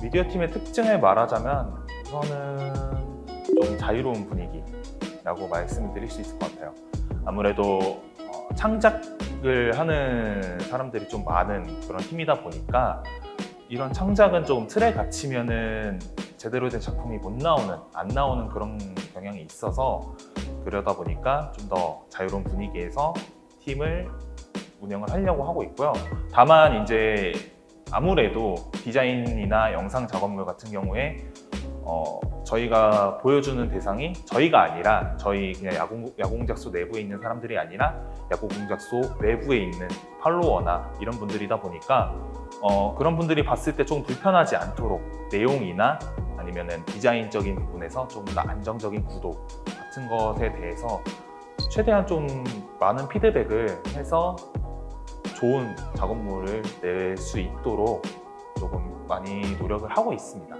미디어 팀의 특징을 말하자면 우선은 좀 자유로운 분위기라고 말씀드릴 수 있을 것 같아요. 아무래도 창작을 하는 사람들이 좀 많은 그런 팀이다 보니까 이런 창작은 좀 틀에 갇히면은 제대로 된 작품이 안 나오는 그런 경향이 있어서 그러다 보니까 좀 더 자유로운 분위기에서 팀을 운영을 하려고 하고 있고요. 다만 이제 아무래도 디자인이나 영상 작업물 같은 경우에 저희가 보여주는 대상이 저희가 아니라 저희 그냥 야구공작소 내부에 있는 사람들이 아니라 야구공작소 외부에 있는 팔로워나 이런 분들이다 보니까 그런 분들이 봤을 때 좀 불편하지 않도록 내용이나 아니면은 디자인적인 부분에서 조금 더 안정적인 구도 같은 것에 대해서 최대한 좀 많은 피드백을 해서 좋은 작업물을 낼 수 있도록 조금 많이 노력을 하고 있습니다.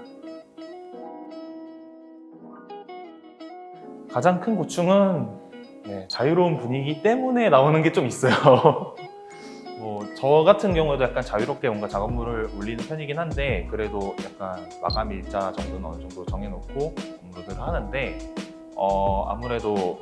가장 큰 고충은 자유로운 분위기 때문에 나오는 게 좀 있어요. 저 같은 경우에도 약간 자유롭게 뭔가 작업물을 올리는 편이긴 한데 그래도 약간 마감 일자 정도는 어느 정도 정해놓고 업로드를 하는데 아무래도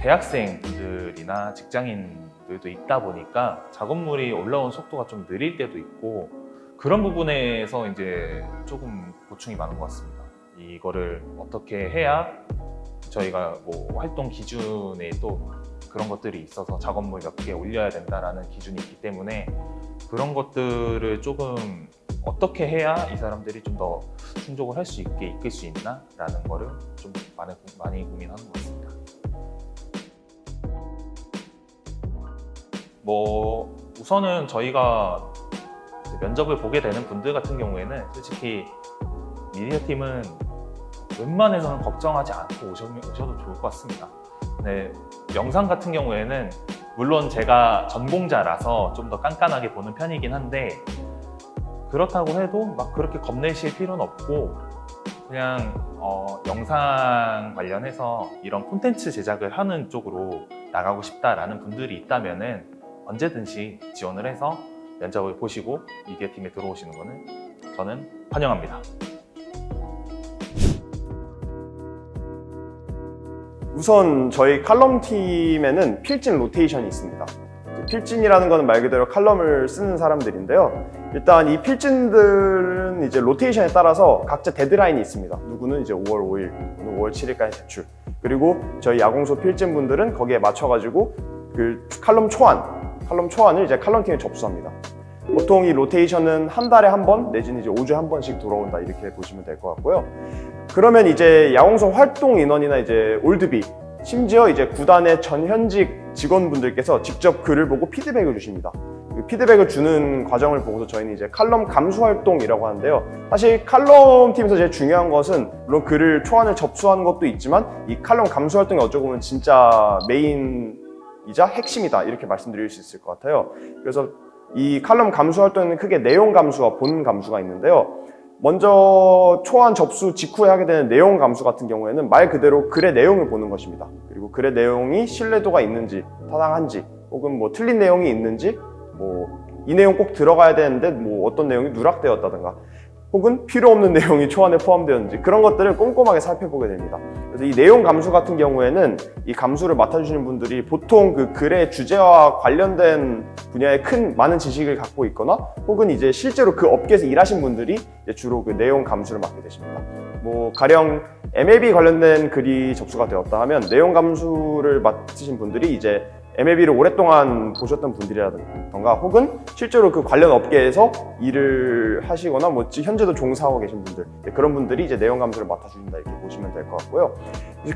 대학생분들이나 직장인들도 있다 보니까 작업물이 올라온 속도가 좀 느릴 때도 있고 그런 부분에서 이제 조금 고충이 많은 것 같습니다. 이거를 어떻게 해야 저희가 뭐 활동 기준에 또 그런 것들이 있어서 작업물 몇 개 올려야 된다라는 기준이 있기 때문에 그런 것들을 조금 어떻게 해야 이 사람들이 좀 더 충족을 할 수 있게 이끌 수 있나? 라는 거를 좀 많이 고민하는 것 같습니다. 우선은 저희가 면접을 보게 되는 분들 같은 경우에는 솔직히 미디어 팀은 웬만해서는 걱정하지 않고 오셔도 좋을 것 같습니다. 네, 영상 같은 경우에는 물론 제가 전공자라서 좀 더 깐깐하게 보는 편이긴 한데 그렇다고 해도 막 그렇게 겁내실 필요는 없고 그냥 영상 관련해서 이런 콘텐츠 제작을 하는 쪽으로 나가고 싶다라는 분들이 있다면은 언제든지 지원을 해서 면접을 보시고 미디어 팀에 들어오시는 거는 저는 환영합니다. 우선 저희 칼럼 팀에는 필진 로테이션이 있습니다. 필진이라는 것은 말 그대로 칼럼을 쓰는 사람들인데요. 일단 이 필진들은 이제 로테이션에 따라서 각자 데드라인이 있습니다. 누구는 이제 5월 5일, 누구는 5월 7일까지 제출. 그리고 저희 야공소 필진 분들은 거기에 맞춰가지고 그 칼럼 초안을 이제 칼럼 팀에 접수합니다. 보통 이 로테이션은 한 달에 한 번 내지는 이제 5주에 한 번씩 돌아온다 이렇게 보시면 될 것 같고요. 그러면 이제 야공소 활동 인원이나 이제 올드비 심지어 이제 구단의 전현직 직원분들께서 직접 글을 보고 피드백을 주십니다. 그 피드백을 주는 과정을 보고서 저희는 이제 칼럼 감수 활동이라고 하는데요. 사실 칼럼 팀에서 제일 중요한 것은 물론 초안을 접수하는 것도 있지만 이 칼럼 감수 활동이 어쩌고 보면 진짜 메인이자 핵심이다 이렇게 말씀드릴 수 있을 것 같아요. 그래서 이 칼럼 감수 활동에는 크게 내용 감수와 본 감수가 있는데요. 먼저 초안 접수 직후에 하게 되는 내용 감수 같은 경우에는 말 그대로 글의 내용을 보는 것입니다. 그리고 글의 내용이 신뢰도가 있는지, 타당한지, 혹은 뭐 틀린 내용이 있는지, 이 내용 꼭 들어가야 되는데 어떤 내용이 누락되었다든가, 혹은 필요 없는 내용이 초안에 포함되었는지 그런 것들을 꼼꼼하게 살펴보게 됩니다. 그래서 이 내용 감수 같은 경우에는 이 감수를 맡아주시는 분들이 보통 그 글의 주제와 관련된 분야에 많은 지식을 갖고 있거나 혹은 이제 실제로 그 업계에서 일하신 분들이 이제 주로 그 내용 감수를 맡게 되십니다. 가령 MLB 관련된 글이 접수가 되었다 하면 내용 감수를 맡으신 분들이 이제 MLB를 오랫동안 보셨던 분들이라든가 혹은 실제로 그 관련 업계에서 일을 하시거나 현재도 종사하고 계신 분들 그런 분들이 이제 내용 감수를 맡아주신다 이렇게 보시면 될 것 같고요.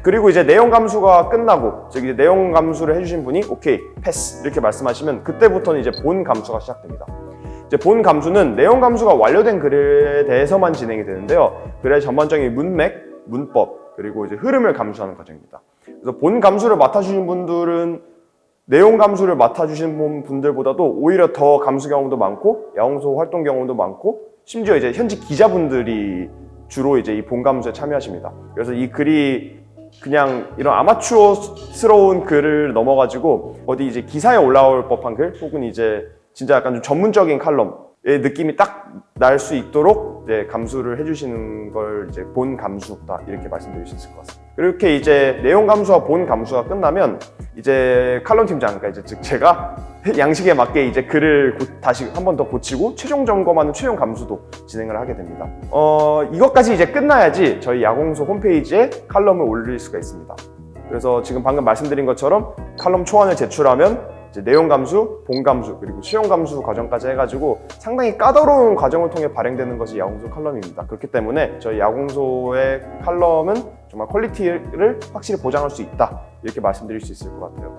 그리고 이제 내용 감수가 끝나고 즉 이제 내용 감수를 해주신 분이 오케이 패스 이렇게 말씀하시면 그때부터는 이제 본 감수가 시작됩니다. 이제 본 감수는 내용 감수가 완료된 글에 대해서만 진행이 되는데요. 글의 전반적인 문맥, 문법 그리고 이제 흐름을 감수하는 과정입니다. 그래서 본 감수를 맡아주신 분들은 내용 감수를 맡아주신 분들보다도 오히려 더 감수 경험도 많고 야공소 활동 경험도 많고 심지어 이제 현직 기자분들이 주로 이제 이 본 감수에 참여하십니다. 그래서 이 글이 그냥 이런 아마추어스러운 글을 넘어가지고 어디 이제 기사에 올라올 법한 글 혹은 이제 진짜 약간 좀 전문적인 칼럼 느낌이 딱 날 수 있도록 이제 감수를 해주시는 걸 이제 본 감수다 이렇게 말씀드릴 수 있을 것 같습니다. 그렇게 이제 내용 감수와 본 감수가 끝나면 이제 칼럼 팀장, 그러니까 이제 즉 제가 양식에 맞게 이제 글을 다시 한 번 더 고치고 최종 점검하는 최종 감수도 진행을 하게 됩니다. 이것까지 이제 끝나야지 저희 야공소 홈페이지에 칼럼을 올릴 수가 있습니다. 그래서 지금 방금 말씀드린 것처럼 칼럼 초안을 제출하면 이제 내용 감수, 본 감수, 그리고 수용 감수 과정까지 해가지고 상당히 까다로운 과정을 통해 발행되는 것이 야공소 칼럼입니다. 그렇기 때문에 저희 야공소의 칼럼은 정말 퀄리티를 확실히 보장할 수 있다 이렇게 말씀드릴 수 있을 것 같아요.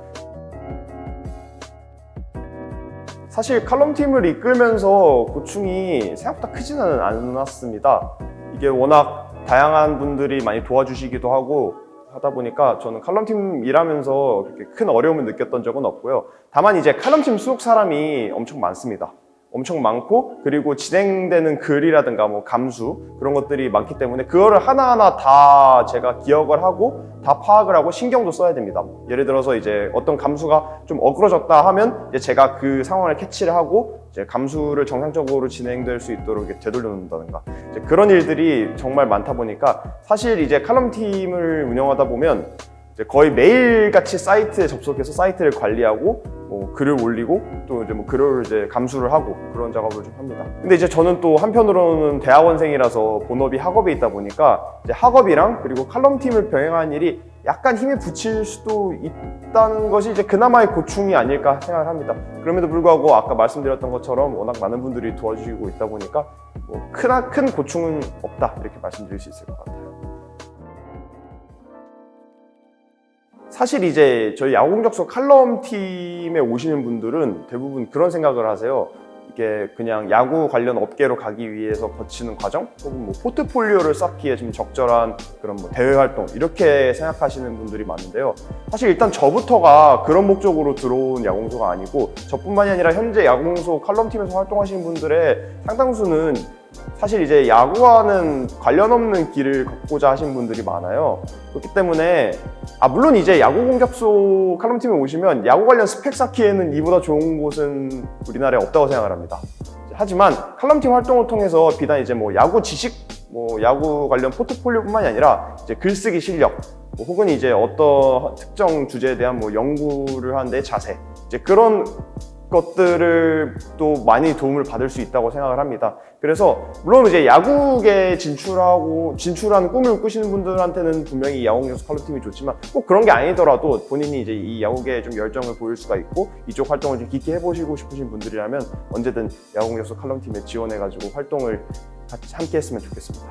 사실 칼럼팀을 이끌면서 고충이 생각보다 크지는 않았습니다. 이게 워낙 다양한 분들이 많이 도와주시기도 하고 하다 보니까 저는 칼럼팀 일하면서 그렇게 큰 어려움을 느꼈던 적은 없고요. 다만 이제 칼럼팀 수록 사람이 엄청 많습니다. 엄청 많고, 그리고 진행되는 글이라든가 뭐 감수 그런 것들이 많기 때문에 그거를 하나하나 다 제가 기억을 하고 다 파악을 하고 신경도 써야 됩니다. 예를 들어서 이제 어떤 감수가 좀 어그러졌다 하면 이제 제가 그 상황을 캐치를 하고 이제 감수를 정상적으로 진행될 수 있도록 이렇게 되돌려 놓는다든가 이제 그런 일들이 정말 많다 보니까 사실 이제 칼럼팀을 운영하다 보면 이제 거의 매일같이 사이트에 접속해서 사이트를 관리하고 뭐 글을 올리고 또 이제 뭐 글을 이제 감수를 하고 그런 작업을 좀 합니다. 근데 이제 저는 또 한편으로는 대학원생이라서 본업이 학업에 있다 보니까 이제 학업이랑 그리고 칼럼팀을 병행하는 일이 약간 힘이 붙일 수도 있다는 것이 이제 그나마의 고충이 아닐까 생각을 합니다. 그럼에도 불구하고 아까 말씀드렸던 것처럼 워낙 많은 분들이 도와주시고 있다 보니까 뭐 큰 고충은 없다 이렇게 말씀드릴 수 있을 것 같아요. 사실 이제 저희 야구공작소 칼럼팀에 오시는 분들은 대부분 그런 생각을 하세요. 이게 그냥 야구 관련 업계로 가기 위해서 거치는 과정 혹은 뭐 포트폴리오를 쌓기에 좀 적절한 그런 뭐 대외 활동 이렇게 생각하시는 분들이 많은데요. 사실 일단 저부터가 그런 목적으로 들어온 야구공소가 아니고 저뿐만이 아니라 현재 야구공소 칼럼팀에서 활동하시는 분들의 상당수는 사실 이제 야구와는 관련 없는 길을 걷고자 하신 분들이 많아요. 그렇기 때문에 물론 이제 야구공작소 칼럼팀에 오시면 야구 관련 스펙 쌓기에는 이보다 좋은 곳은 우리나라에 없다고 생각을 합니다. 하지만 칼럼팀 활동을 통해서 비단 이제 뭐 야구 지식, 뭐 야구 관련 포트폴리오뿐만이 아니라 이제 글쓰기 실력, 뭐 혹은 이제 어떤 특정 주제에 대한 뭐 연구를 하는 데 자세, 이제 그런 것들을 또 많이 도움을 받을 수 있다고 생각을 합니다. 그래서 물론 이제 야구에 진출하는 꿈을 꾸시는 분들한테는 분명히 야구공작소 칼럼팀이 좋지만 꼭 그런 게 아니더라도 본인이 이제 이 야구계에 좀 열정을 보일 수가 있고 이쪽 활동을 좀 깊게 해보시고 싶으신 분들이라면 언제든 야구공작소 칼럼팀에 지원해가지고 활동을 같이 함께 했으면 좋겠습니다.